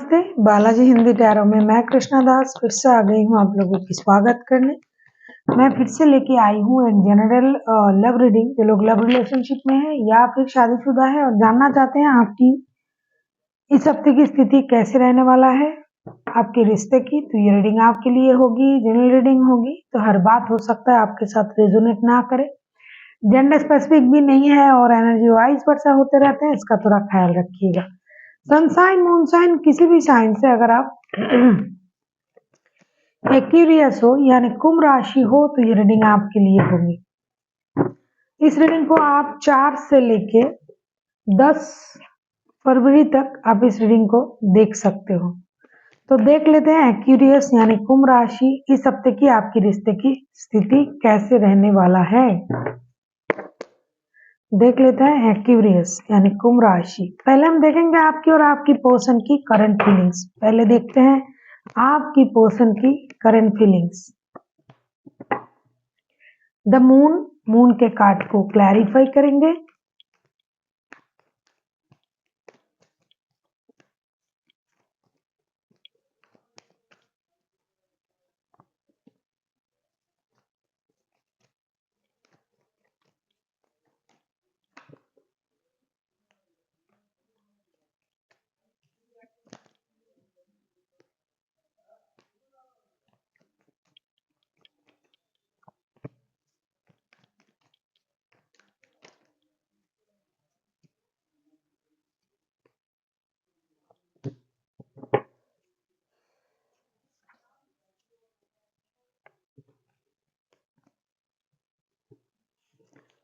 नमस्ते, बालाजी हिंदी टैरो में मैं कृष्णा दास फिर से आ गई हूँ आप लोगों की स्वागत करने। मैं फिर से लेके आई हूँ एक जनरल लव रीडिंग। जो लोग लव रिलेशनशिप में है या फिर शादीशुदा है और जानना चाहते हैं आपकी इस हफ्ते की स्थिति कैसे रहने वाला है आपके रिश्ते की, तो ये रीडिंग आपके लिए होगी। जनरल रीडिंग होगी तो हर बात हो सकता है आपके साथ रेजोनेट ना करे, जेंडर स्पेसिफिक भी नहीं है और एनर्जी वाइज वर्षा होते रहते हैं, इसका थोड़ा ख्याल रखिएगा। सनसाइन मूनसाइन किसी भी साइन से अगर आप एक्यूरियस हो यानी कुंभ राशि हो तो ये रीडिंग आपके लिए होगी। इस रीडिंग को आप 4 से लेके 10 फरवरी तक आप इस रीडिंग को देख सकते हो। तो देख लेते हैं एक्यूरियस यानी कुंभ राशि इस हफ्ते की आपकी रिश्ते की स्थिति कैसे रहने वाला है। देख लेते हैं एक्यूरियस यानी कुंभ राशि। पहले हम देखेंगे आपकी और आपकी पर्सन की करंट फीलिंग्स। पहले देखते हैं आपकी पर्सन की करंट फीलिंग्स। द मून के कार्ड को क्लैरिफाई करेंगे।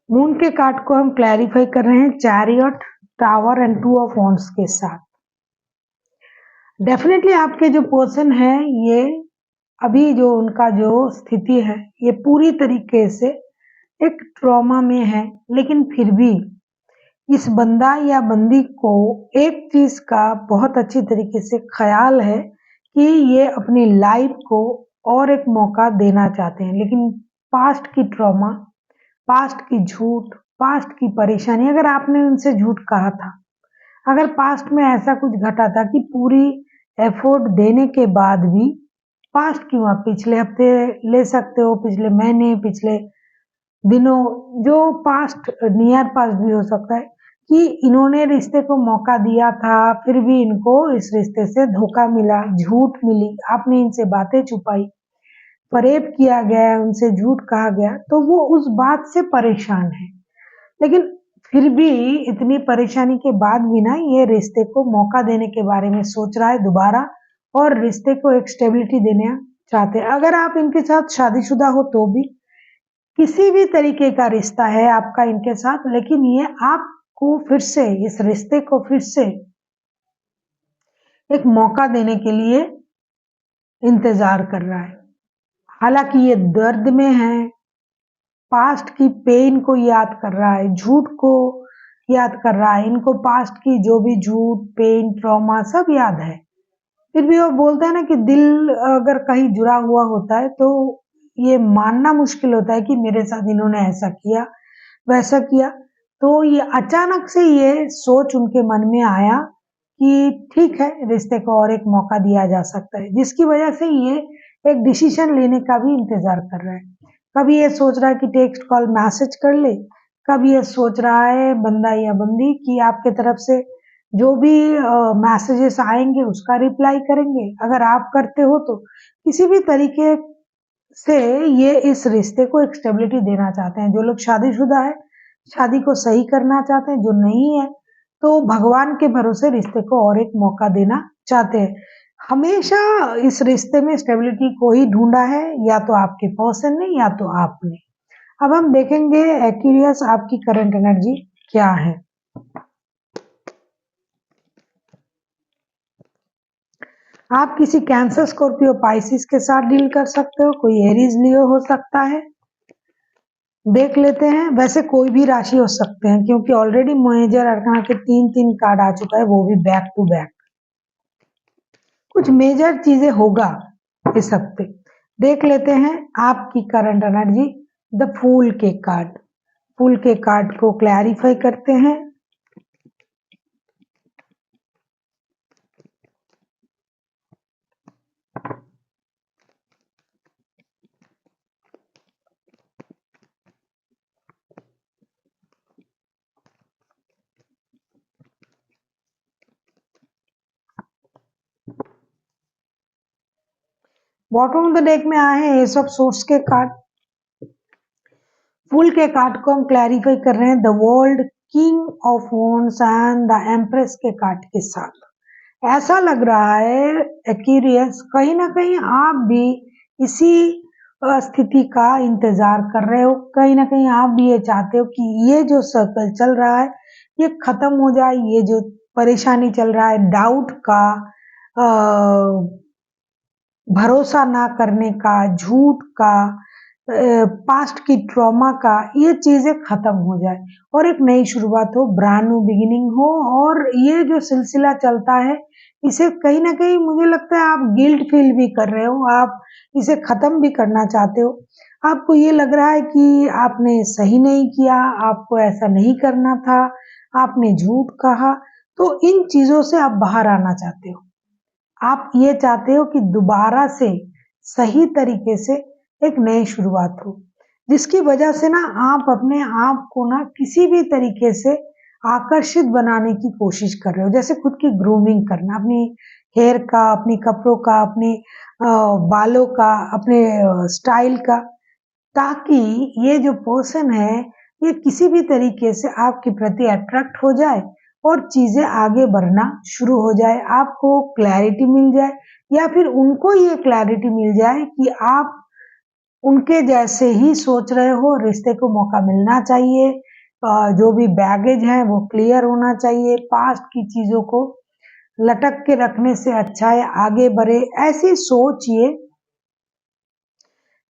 मून के कार्ड को हम क्लैरिफाई कर रहे हैं chariot, tower and 2 of wands के साथ। डेफिनेटली आपके जो पर्सन है ये अभी जो उनका जो स्थिति है ये पूरी तरीके से एक ट्रॉमा में है, लेकिन फिर भी इस बंदा या बंदी को एक चीज का बहुत अच्छी तरीके से ख्याल है कि ये अपनी लाइफ को और एक मौका देना चाहते हैं। लेकिन पास्ट की ट्रॉमा, पास्ट की झूठ, पास्ट की परेशानी, अगर आपने उनसे झूठ कहा था, अगर पास्ट में ऐसा कुछ घटा था कि पूरी एफर्ट देने के बाद भी पास्ट क्यों, आप पिछले हफ्ते ले सकते हो, पिछले महीने, पिछले दिनों, जो पास्ट नियर पास्ट भी हो सकता है कि इन्होंने रिश्ते को मौका दिया था, फिर भी इनको इस रिश्ते से धोखा मिला, झूठ मिली, आपने इनसे बातें छुपाई, फरेब किया गया, उनसे झूठ कहा गया, तो वो उस बात से परेशान है। लेकिन फिर भी इतनी परेशानी के बाद भी ना ये रिश्ते को मौका देने के बारे में सोच रहा है दोबारा और रिश्ते को एक स्टेबिलिटी देना चाहते हैं। अगर आप इनके साथ शादीशुदा हो तो भी किसी भी तरीके का रिश्ता है आपका इनके साथ, लेकिन ये आपको फिर से इस रिश्ते को फिर से एक मौका देने के लिए इंतजार कर रहा है। हालांकि ये दर्द में है, पास्ट की पेन को याद कर रहा है, झूठ को याद कर रहा है, इनको पास्ट की जो भी झूठ, पेन, ट्रॉमा सब याद है। फिर भी वो बोलता है ना कि दिल अगर कहीं जुड़ा हुआ होता है तो ये मानना मुश्किल होता है कि मेरे साथ इन्होंने ऐसा किया, वैसा किया। तो ये अचानक से ये सोच उनके मन में आया कि ठीक है, रिश्ते को और एक मौका दिया जा सकता है, जिसकी वजह से ये एक डिसीजन लेने का भी इंतजार कर रहा है। कभी ये सोच रहा है कि टेक्स्ट कॉल मैसेज कर ले, कभी ये सोच रहा है बंदा या बंदी कि आपके तरफ से जो भी मैसेजेस आएंगे उसका रिप्लाई करेंगे। अगर आप करते हो तो किसी भी तरीके से ये इस रिश्ते को एक स्टेबिलिटी देना चाहते हैं। जो लोग शादीशुदा है, शादी को सही करना चाहते हैं, जो नहीं है तो भगवान के भरोसे रिश्ते को और एक मौका देना चाहते हैं। हमेशा इस रिश्ते में स्टेबिलिटी को ही ढूंढा है, या तो आपके पर्सन ने या तो आपने। अब हम देखेंगे एक्यूरियस आपकी करंट एनर्जी क्या है। आप किसी कैंसर, स्कॉर्पियो, पाइसिस के साथ डील कर सकते हो, कोई एरीज लियो हो सकता है। देख लेते हैं, वैसे कोई भी राशि हो सकते हैं क्योंकि ऑलरेडी मेजर अरकाना के 3 कार्ड आ चुका है, वो भी बैक टू बैक। कुछ मेजर चीजें होगा इस हफ्ते। देख लेते हैं आपकी करंट एनर्जी। द फूल के कार्ड, फूल के कार्ड को क्लैरिफाई करते हैं। बॉटम ऑफ द डेक में आए हैं एस ऑफ सोर्ड्स के कार्ड। फूल के कार्ड को हम क्लैरिफाई कर रहे हैं the world, king of wands and the empress के कार्ड के साथ। ऐसा लग रहा है एक्यूरियस, कहीं ना कहीं आप भी इसी स्थिति का इंतजार कर रहे हो। कहीं ना कहीं आप भी ये चाहते हो कि ये जो सर्कल चल रहा है ये खत्म हो जाए। ये जो परेशानी चल रहा है, डाउट का, भरोसा ना करने का, झूठ का, पास्ट की ट्रॉमा का, ये चीजें खत्म हो जाए और एक नई शुरुआत हो, ब्रांड न्यू बिगिनिंग हो। और ये जो सिलसिला चलता है इसे कहीं ना कहीं मुझे लगता है आप गिल्ट फील भी कर रहे हो, आप इसे खत्म भी करना चाहते हो। आपको ये लग रहा है कि आपने सही नहीं किया, आपको ऐसा नहीं करना था, आपने झूठ कहा। तो इन चीजों से आप बाहर आना चाहते हो। आप ये चाहते हो कि दोबारा से सही तरीके से एक नई शुरुआत हो, जिसकी वजह से ना आप अपने आप को ना किसी भी तरीके से आकर्षित बनाने की कोशिश कर रहे हो। जैसे खुद की ग्रूमिंग करना, अपनी हेयर का, अपने कपड़ों का, अपने बालों का, अपने स्टाइल का, ताकि ये जो पर्सन है ये किसी भी तरीके से आपके प्रति अट्रैक्ट हो जाए और चीजें आगे बढ़ना शुरू हो जाए, आपको क्लैरिटी मिल जाए या फिर उनको ये क्लैरिटी मिल जाए कि आप उनके जैसे ही सोच रहे हो। रिश्ते को मौका मिलना चाहिए, जो भी बैगेज है वो क्लियर होना चाहिए, पास्ट की चीजों को लटक के रखने से अच्छा है आगे बढ़े, ऐसी सोचिए।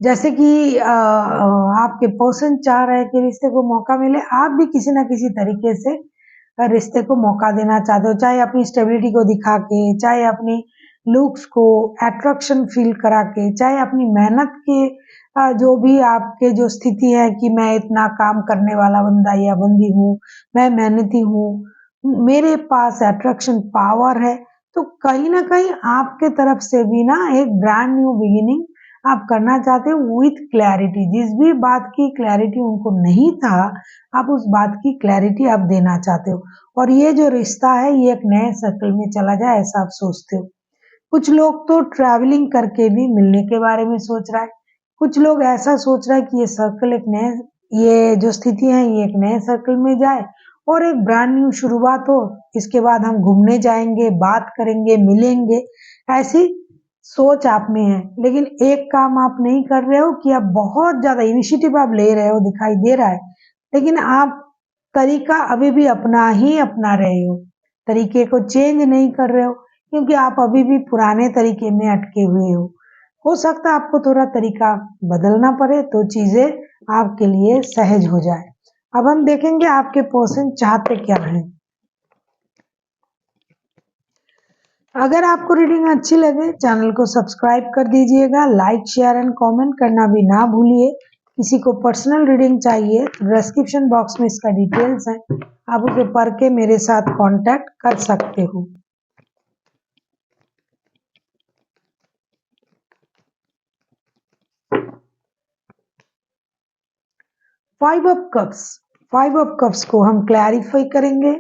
जैसे कि आपके पर्सन चाह रहे हैं कि रिश्ते को मौका मिले, आप भी किसी ना किसी तरीके से रिश्ते को मौका देना चाहते हो, चाहे अपनी स्टेबिलिटी को दिखा के, चाहे अपनी लुक्स को अट्रैक्शन फील करा के, चाहे अपनी मेहनत के, जो भी आपके जो स्थिति है कि मैं इतना काम करने वाला बंदा या बंदी हूँ, मैं मेहनती हूँ, मेरे पास अट्रैक्शन पावर है। तो कहीं ना कहीं आपके तरफ से भी ना एक ब्रांड न्यू बिगिनिंग आप करना चाहते हो विथ क्लैरिटी। जिस भी बात की क्लैरिटी उनको नहीं था, आप उस बात की क्लैरिटी आप देना चाहते हो और ये जो रिश्ता है ये एक नए सर्कल में चला जाए, ऐसा आप सोचते हो। कुछ लोग तो ट्रैवलिंग करके भी मिलने के बारे में सोच रहा है। कुछ लोग ऐसा सोच रहा है कि ये सर्कल एक नए, ये जो स्थिति है ये एक नए सर्कल में जाए और एक ब्रांड न्यू शुरुआत हो। इसके बाद हम घूमने जाएंगे, बात करेंगे, मिलेंगे, ऐसी सोच आप में है। लेकिन एक काम आप नहीं कर रहे हो कि आप बहुत ज्यादा इनिशिएटिव आप ले रहे हो, दिखाई दे रहा है, लेकिन आप तरीका अभी भी अपना ही अपना रहे हो, तरीके को चेंज नहीं कर रहे हो, क्योंकि आप अभी भी पुराने तरीके में अटके हुए हो सकता है आपको थोड़ा तरीका बदलना पड़े तो चीजें आपके लिए सहज हो जाए। अब हम देखेंगे आपके पर्सन चाहते क्या हैं। अगर आपको रीडिंग अच्छी लगे चैनल को सब्सक्राइब कर दीजिएगा, लाइक शेयर एंड कमेंट करना भी ना भूलिए। किसी को पर्सनल रीडिंग चाहिए तो डिस्क्रिप्शन बॉक्स में इसका डिटेल्स है, आप उसे पढ़ के मेरे साथ कांटेक्ट कर सकते हो। फाइव ऑफ कप्स को हम क्लैरिफाई करेंगे।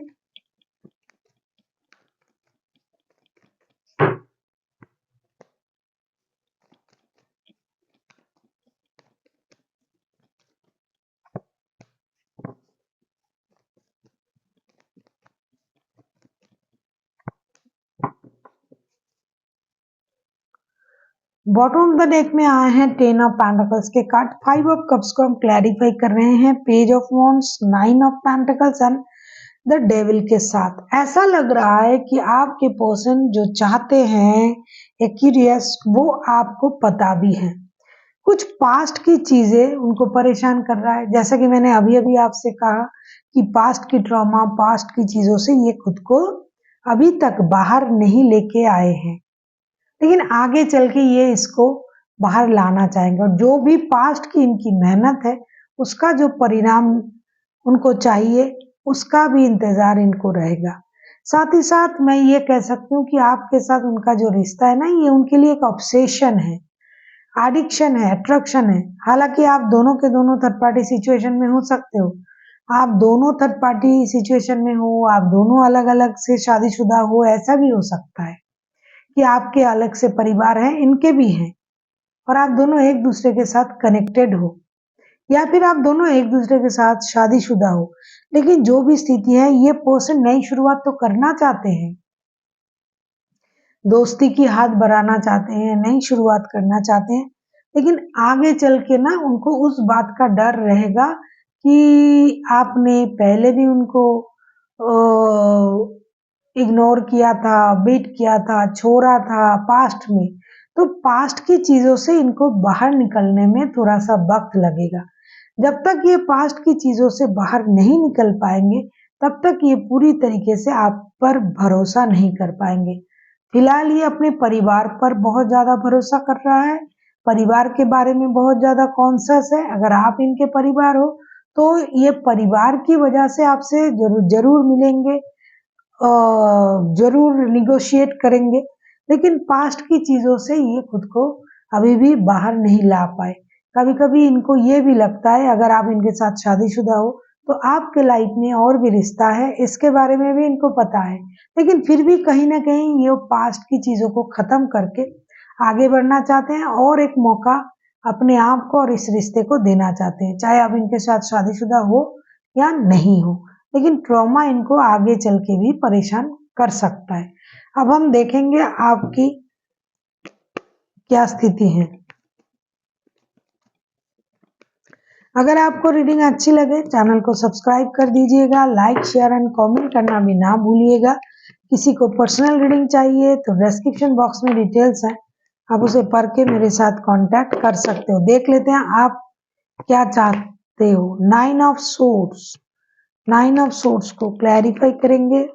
बॉटम ऑफ द डेक में आए हैं 10 ऑफ पेंटिकल्स के कार्ड। 5 ऑफ कप्स को हम क्लैरिफाई कर रहे हैं page of wands, 9 of pentacles and the devil के साथ। ऐसा लग रहा है कि आपके पर्सन जो चाहते हैं एक्यूरियस, वो आपको पता भी है। कुछ पास्ट की चीजें उनको परेशान कर रहा है, जैसा कि मैंने अभी अभी आपसे कहा कि पास्ट की ट्रॉमा, पास्ट की चीजों से ये खुद को अभी तक बाहर नहीं लेके आए हैं, लेकिन आगे चल के ये इसको बाहर लाना चाहेंगे और जो भी पास्ट की इनकी मेहनत है उसका जो परिणाम उनको चाहिए उसका भी इंतजार इनको रहेगा। साथ ही साथ मैं ये कह सकती हूँ कि आपके साथ उनका जो रिश्ता है ना, ये उनके लिए एक ऑब्सेशन है, एडिक्शन है, अट्रैक्शन है। हालांकि आप दोनों के दोनों थर्ड पार्टी सिचुएशन में हो सकते हो, आप दोनों थर्ड पार्टी सिचुएशन में हो, आप दोनों अलग अलग से शादीशुदा हो, ऐसा भी हो सकता है कि आपके अलग से परिवार हैं, इनके भी हैं। और आप दोनों एक दूसरे के साथ कनेक्टेड हो, या फिर आप दोनों एक दूसरे के साथ शादीशुदा हो, लेकिन जो भी स्थिति है ये पर्सन नई शुरुआत तो करना चाहते हैं, दोस्ती की हाथ बढ़ाना चाहते हैं, नई शुरुआत करना चाहते हैं, लेकिन आगे चल के ना उनको उस बात का डर रहेगा कि आपने पहले भी उनको इग्नोर किया था, बीट किया था, छोड़ा था पास्ट में। तो पास्ट की चीजों से इनको बाहर निकलने में थोड़ा सा वक्त लगेगा। जब तक ये पास्ट की चीजों से बाहर नहीं निकल पाएंगे, तब तक ये पूरी तरीके से आप पर भरोसा नहीं कर पाएंगे। फिलहाल ये अपने परिवार पर बहुत ज्यादा भरोसा कर रहा है, परिवार के बारे में बहुत ज्यादा कॉन्शियस है। अगर आप इनके परिवार हो तो ये परिवार की वजह से आपसे जरूर जरूर मिलेंगे, जरूर निगोशिएट करेंगे, लेकिन पास्ट की चीजों से ये खुद को अभी भी बाहर नहीं ला पाए। कभी कभी इनको ये भी लगता है, अगर आप इनके साथ शादीशुदा हो तो आपके लाइफ में और भी रिश्ता है, इसके बारे में भी इनको पता है, लेकिन फिर भी कहीं ना कहीं ये पास्ट की चीजों को खत्म करके आगे बढ़ना चाहते हैं और एक मौका अपने आप को और इस रिश्ते को देना चाहते हैं, चाहे आप इनके साथ शादीशुदा हो या नहीं हो। लेकिन ट्रॉमा इनको आगे चल के भी परेशान कर सकता है। अब हम देखेंगे आपकी क्या स्थिति है। अगर आपको रीडिंग अच्छी लगे चैनल को सब्सक्राइब कर दीजिएगा, लाइक शेयर एंड कमेंट करना भी ना भूलिएगा। किसी को पर्सनल रीडिंग चाहिए तो डिस्क्रिप्शन बॉक्स में डिटेल्स है, आप उसे पढ़ के मेरे साथ कांटेक्ट कर सकते हो। देख लेते हैं आप क्या चाहते हो। 9 ऑफ सोर्ड्स, 9 ऑफ सोर्ड्स को क्लैरिफाई करेंगे।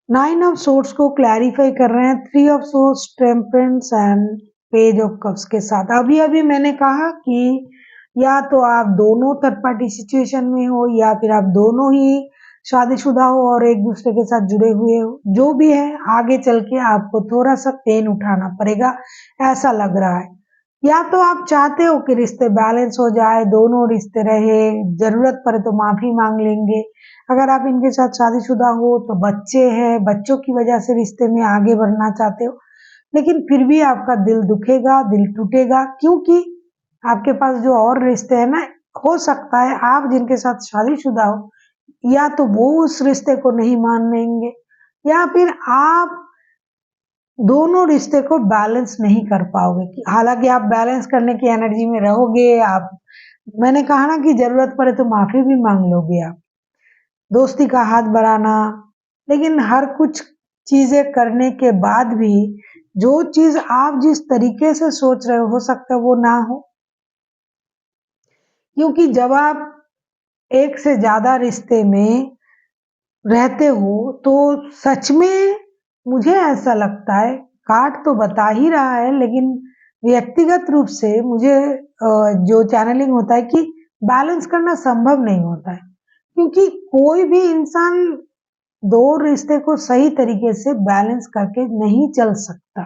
9 ऑफ सोर्ड्स को क्लैरिफाई कर रहे हैं 3 of swords, temperance and page of cups के साथ। अभी अभी मैंने कहा कि या तो आप दोनों थर्ड पार्टी सिचुएशन में हो, या फिर आप दोनों ही शादीशुदा हो और एक दूसरे के साथ जुड़े हुए हो। जो भी है आगे चल के आपको थोड़ा सा पेन उठाना पड़ेगा, ऐसा लग रहा है। या तो आप चाहते हो कि रिश्ते बैलेंस हो जाए, दोनों रिश्ते रहे, जरूरत पड़े तो माफी मांग लेंगे। अगर आप इनके साथ शादीशुदा हो तो बच्चे हैं, बच्चों की वजह से रिश्ते में आगे बढ़ना चाहते हो, लेकिन फिर भी आपका दिल दुखेगा, दिल टूटेगा, क्योंकि आपके पास जो और रिश्ते हैं ना, हो सकता है आप जिनके साथ शादीशुदा हो या तो वो उस रिश्ते को नहीं मान लेंगे, या फिर आप दोनों रिश्ते को बैलेंस नहीं कर पाओगे। हालांकि आप बैलेंस करने की एनर्जी में रहोगे, आप, मैंने कहा ना कि जरूरत पड़े तो माफी भी मांग लोगे आप, दोस्ती का हाथ बढ़ाना, लेकिन हर कुछ चीजें करने के बाद भी जो चीज आप जिस तरीके से सोच रहे हो सकता है वो ना हो। क्योंकि जब आप एक से ज्यादा रिश्ते में रहते हो तो सच में मुझे ऐसा लगता है, कार्ड तो बता ही रहा है, लेकिन व्यक्तिगत रूप से मुझे जो चैनलिंग होता है कि बैलेंस करना संभव नहीं होता है, क्योंकि कोई भी इंसान दो रिश्ते को सही तरीके से बैलेंस करके नहीं चल सकता।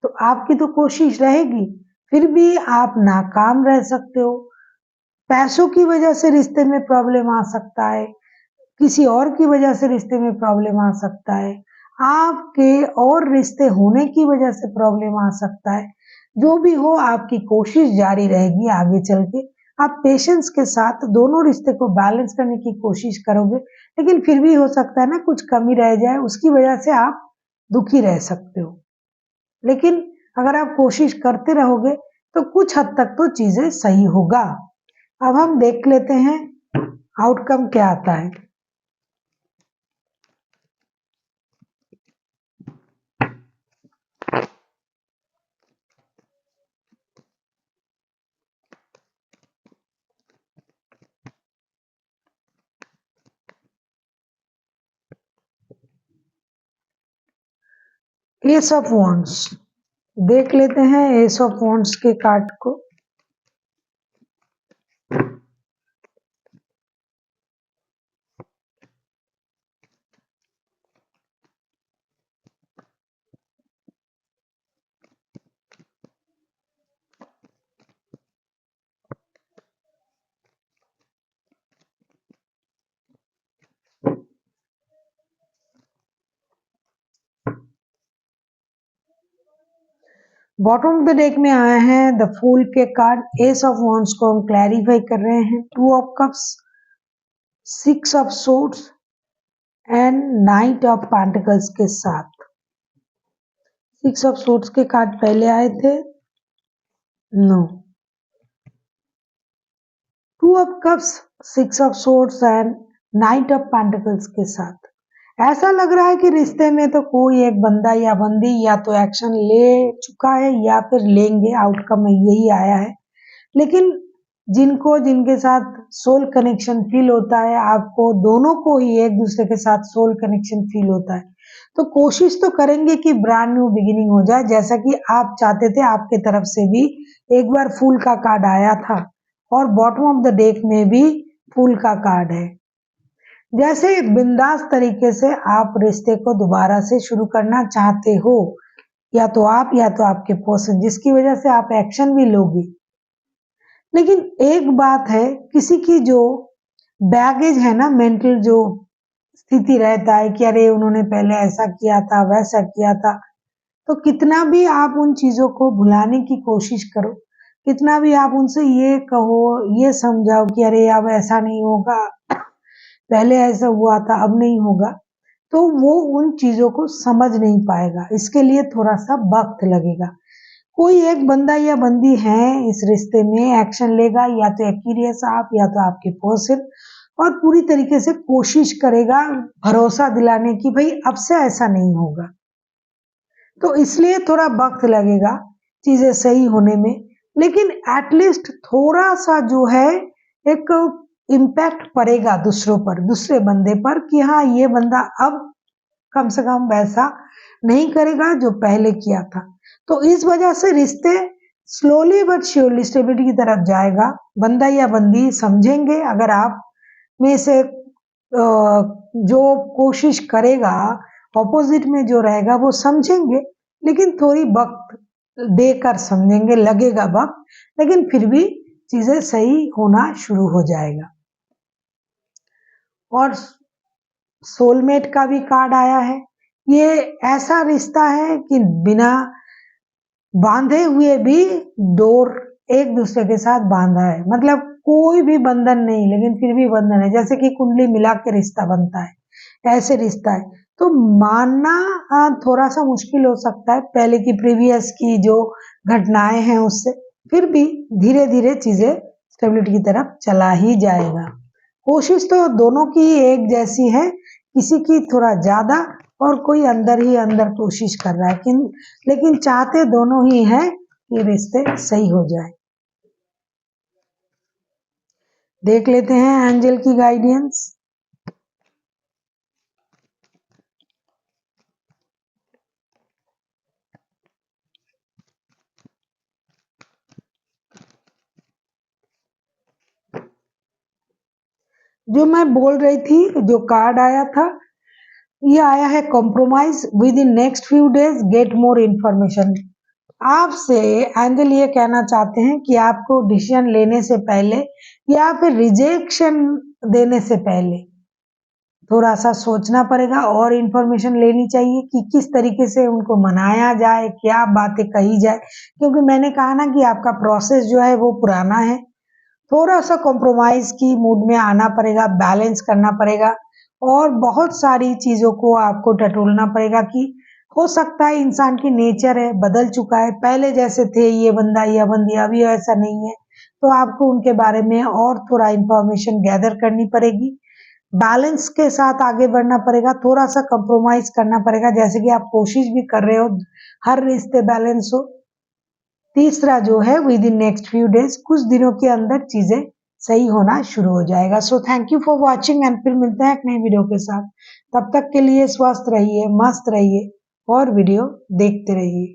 तो आपकी तो कोशिश रहेगी, फिर भी आप नाकाम रह सकते हो। पैसों की वजह से रिश्ते में प्रॉब्लम आ सकता है, किसी और की वजह से रिश्ते में प्रॉब्लम आ सकता है, आपके और रिश्ते होने की वजह से प्रॉब्लम आ सकता है। जो भी हो आपकी कोशिश जारी रहेगी आगे चल के, आप पेशेंस के साथ दोनों रिश्ते को बैलेंस करने की कोशिश करोगे, लेकिन फिर भी हो सकता है ना कुछ कमी रह जाए, उसकी वजह से आप दुखी रह सकते हो। लेकिन अगर आप कोशिश करते रहोगे तो कुछ हद तक तो चीजें सही होगा। अब हम देख लेते हैं आउटकम क्या आता है। एस ऑफ वॉन्ड्स, देख लेते हैं एस ऑफ वॉन्ड्स के कार्ड को। बॉटम ऑफ द डेक में आए हैं द फूल के कार्ड, एस ऑफ वॉन्ड्स को हम क्लैरिफाई कर रहे हैं, 2 of cups, 6 of swords and knight of pentacles के साथ। 6 ऑफ सोर्ड्स के कार्ड पहले आए थे, no, 2 of cups, 6 of swords and knight of pentacles के साथ। ऐसा लग रहा है कि रिश्ते में तो कोई एक बंदा या बंदी या तो एक्शन ले चुका है या फिर लेंगे, आउटकम में यही आया है। लेकिन जिनके साथ सोल कनेक्शन फील होता है, आपको दोनों को ही एक दूसरे के साथ सोल कनेक्शन फील होता है, तो कोशिश तो करेंगे कि ब्रांड न्यू बिगिनिंग हो जाए, जैसा कि आप चाहते थे। आपके तरफ से भी एक बार फूल का कार्ड आया था और बॉटम ऑफ द डेक में भी फूल का कार्ड है। जैसे बिंदास तरीके से आप रिश्ते को दोबारा से शुरू करना चाहते हो, या तो आपके पर्सन, जिसकी वजह से आप एक्शन भी लोगे। लेकिन एक बात है, किसी की जो बैगेज है ना, मेंटल जो स्थिति रहता है कि अरे उन्होंने पहले ऐसा किया था, वैसा किया था, तो कितना भी आप उन चीजों को भुलाने की कोशिश करो, कितना भी आप उनसे ये कहो, ये समझाओ कि अरे अब ऐसा नहीं होगा, पहले ऐसा हुआ था, अब नहीं होगा, तो वो उन चीजों को समझ नहीं पाएगा। इसके लिए थोड़ा सा वक्त लगेगा। कोई एक बंदा या बंदी है इस रिश्ते में, एक्शन लेगा, या तो एक्यूरियस आप या तो आपके पर्सन, और पूरी तरीके से कोशिश करेगा भरोसा दिलाने की भाई अब से ऐसा नहीं होगा। तो इसलिए थोड़ा वक्त लगेगा चीजें सही होने में, लेकिन एटलीस्ट थोड़ा सा जो है एक इम्पैक्ट पड़ेगा दूसरे बंदे पर कि हाँ ये बंदा अब कम से कम वैसा नहीं करेगा जो पहले किया था। तो इस वजह से रिश्ते स्लोली बट श्योरली स्टेबिलिटी की तरफ जाएगा। बंदा या बंदी समझेंगे, अगर आप में से जो कोशिश करेगा, ऑपोजिट में जो रहेगा वो समझेंगे, लेकिन थोड़ी वक्त देकर समझेंगे, लगेगा वक्त, लेकिन फिर भी चीजें सही होना शुरू हो जाएगा। और सोलमेट का भी कार्ड आया है। ये ऐसा रिश्ता है कि बिना बांधे हुए भी डोर एक दूसरे के साथ बांधा है, मतलब कोई भी बंधन नहीं, लेकिन फिर भी बंधन है। जैसे कि कुंडली मिला के रिश्ता बनता है, ऐसे रिश्ता है। तो मानना थोड़ा सा मुश्किल हो सकता है पहले की प्रीवियस की जो घटनाएं हैं उससे, फिर भी धीरे धीरे चीजें स्टेबिलिटी की तरफ चला ही जाएगा। कोशिश तो दोनों की एक जैसी है, किसी की थोड़ा ज्यादा और कोई अंदर ही अंदर कोशिश कर रहा है, लेकिन चाहते दोनों ही हैं कि रिश्ते सही हो जाए। देख लेते हैं एंजल की गाइडेंस। जो मैं बोल रही थी, जो कार्ड आया था, ये आया है compromise with in next few days get more information. आपसे एंजल ये कहना चाहते हैं कि आपको डिसीजन लेने से पहले या फिर रिजेक्शन देने से पहले थोड़ा सा सोचना पड़ेगा और इन्फॉर्मेशन लेनी चाहिए कि किस तरीके से उनको मनाया जाए, क्या बातें कही जाए, क्योंकि मैंने कहा ना कि आपका प्रोसेस जो है वो पुराना है। थोड़ा सा कॉम्प्रोमाइज की मूड में आना पड़ेगा, बैलेंस करना पड़ेगा, और बहुत सारी चीजों को आपको टटोलना पड़ेगा कि हो सकता है इंसान की नेचर है, बदल चुका है, पहले जैसे थे ये बंदा या बंदी अभी ऐसा नहीं है, तो आपको उनके बारे में और थोड़ा इंफॉर्मेशन गैदर करनी पड़ेगी। बैलेंस के साथ आगे बढ़ना पड़ेगा, थोड़ा सा कंप्रोमाइज करना पड़ेगा, जैसे कि आप कोशिश भी कर रहे हो हर रिश्ते बैलेंस हो। तीसरा जो है with in next few days, कुछ दिनों के अंदर चीजें सही होना शुरू हो जाएगा। So thank you for watching, and फिर मिलते हैं एक नए वीडियो के साथ। तब तक के लिए स्वस्थ रहिए, मस्त रहिए और वीडियो देखते रहिए।